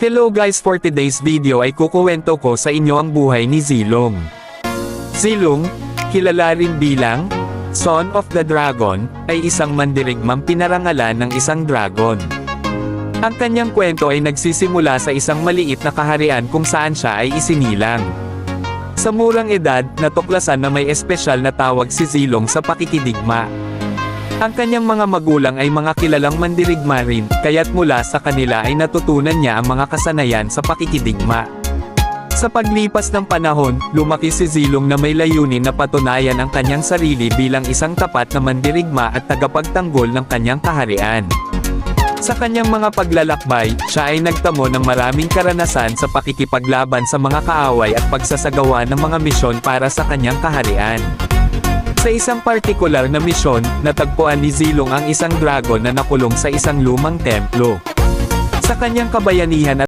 Hello guys, for today's video ay kukuwento ko sa inyo ang buhay ni Zilong. Zilong, kilala rin bilang Son of the Dragon, ay isang mandirigmang pinarangalan ng isang dragon. Ang kanyang kwento ay nagsisimula sa isang maliit na kaharian kung saan siya ay isinilang. Sa murang edad, natuklasan na may espesyal na tawag si Zilong sa pakikidigma. Ang kanyang mga magulang ay mga kilalang mandirigma rin, kaya't mula sa kanila ay natutunan niya ang mga kasanayan sa pakikidigma. Sa paglipas ng panahon, lumaki si Zilong na may layunin na patunayan ang kanyang sarili bilang isang tapat na mandirigma at tagapagtanggol ng kanyang kaharian. Sa kanyang mga paglalakbay, siya ay nagtamo ng maraming karanasan sa pakikipaglaban sa mga kaaway at pagsasagawa ng mga misyon para sa kanyang kaharian. Sa isang partikular na misyon, natagpuan ni Zilong ang isang dragon na nakulong sa isang lumang templo. Sa kanyang kabayanihan at